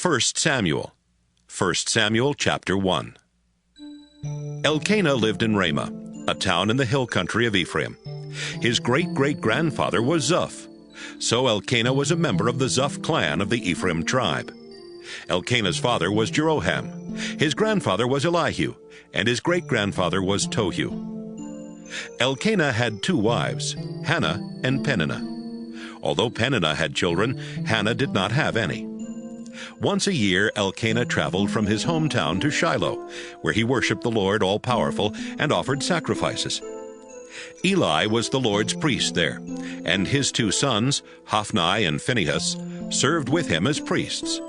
1 Samuel. 1 Samuel chapter 1. Elkanah lived in Ramah, a town in the hill country of Ephraim. His great-great-grandfather was Zuph. So Elkanah was a member of the Zuph clan of the Ephraim tribe. Elkanah's father was Jeroham. His grandfather was Elihu, and his great-grandfather was Tohu. Elkanah had 2 wives, Hannah and Peninnah. Although Peninnah had children, Hannah did not have any. Once a year, Elkanah traveled from his hometown to Shiloh, where he worshipped the Lord all-powerful and offered sacrifices. Eli was the Lord's priest there, and his 2 sons, Hophni and Phinehas, served with him as priests.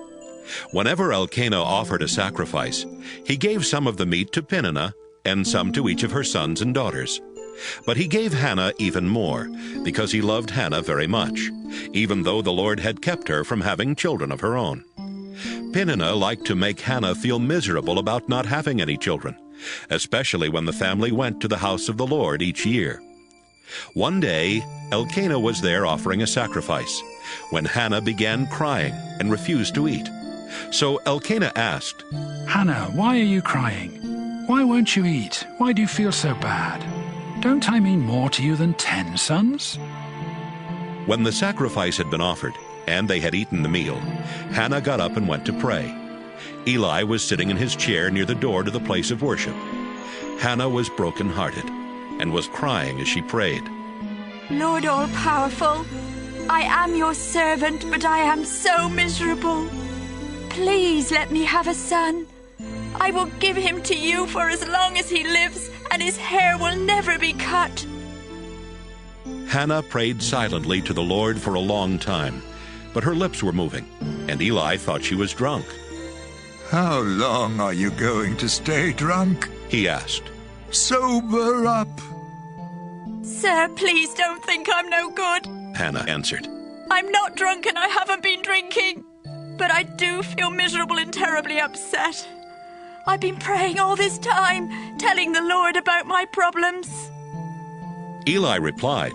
Whenever Elkanah offered a sacrifice, he gave some of the meat to Peninnah and some to each of her sons and daughters. But he gave Hannah even more, because he loved Hannah very much, even though the Lord had kept her from having children of her own. Peninnah liked to make Hannah feel miserable about not having any children, especially when the family went to the house of the Lord each year. One day, Elkanah was there offering a sacrifice, when Hannah began crying and refused to eat. So Elkanah asked, "Hannah, why are you crying? Why won't you eat? Why do you feel so bad? Don't I mean more to you than 10 sons?" When the sacrifice had been offered, and they had eaten the meal, Hannah got up and went to pray. Eli was sitting in his chair near the door to the place of worship. Hannah was broken-hearted and was crying as she prayed. "Lord all-powerful, I am your servant, but I am so miserable. Please let me have a son. I will give him to you for as long as he lives, and his hair will never be cut." Hannah prayed silently to the Lord for a long time, but her lips were moving, and Eli thought she was drunk. "How long are you going to stay drunk?" he asked. "Sober up." "Sir, please don't think I'm no good. Hannah answered. I'm not drunk and I haven't been drinking. But I do feel miserable and terribly upset. I've been praying all this time, telling the Lord about my problems." Eli replied,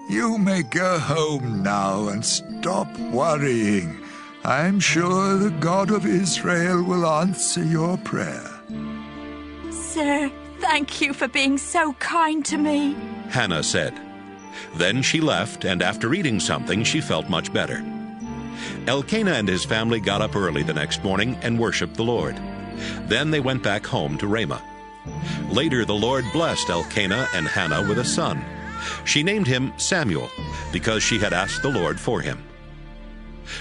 "You may go home now and stop worrying. I'm sure the God of Israel will answer your prayer." "Sir, thank you for being so kind to me," Hannah said. Then she left, and after eating something, she felt much better. Elkanah and his family got up early the next morning and worshipped the Lord. Then they went back home to Ramah. Later the Lord blessed Elkanah and Hannah with a son. She named him Samuel, because she had asked the Lord for him.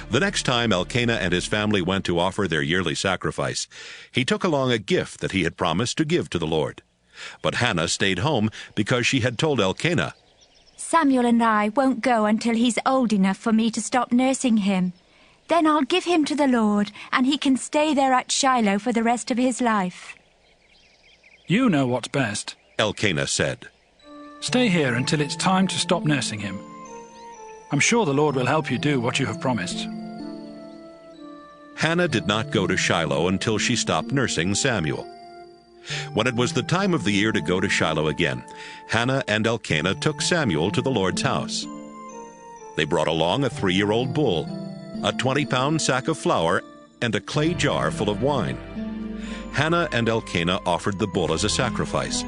The next time Elkanah and his family went to offer their yearly sacrifice, he took along a gift that he had promised to give to the Lord. But Hannah stayed home because she had told Elkanah, "Samuel and I won't go until he's old enough for me to stop nursing him. Then I'll give him to the Lord, and he can stay there at Shiloh for the rest of his life." "You know what's best," Elkanah said. "Stay here until it's time to stop nursing him. I'm sure the Lord will help you do what you have promised." Hannah did not go to Shiloh until she stopped nursing Samuel. When it was the time of the year to go to Shiloh again, Hannah and Elkanah took Samuel to the Lord's house. They brought along a 3-year-old bull, a 20-pound sack of flour, and a clay jar full of wine. Hannah and Elkanah offered the bull as a sacrifice,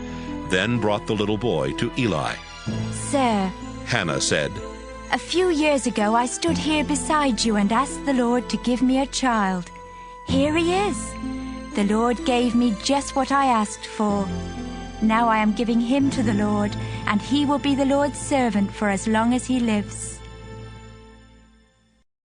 then brought the little boy to Eli. "Sir," Hannah said, "a few years ago I stood here beside you and asked the Lord to give me a child. Here he is. The Lord gave me just what I asked for. Now I am giving him to the Lord, and he will be the Lord's servant for as long as he lives."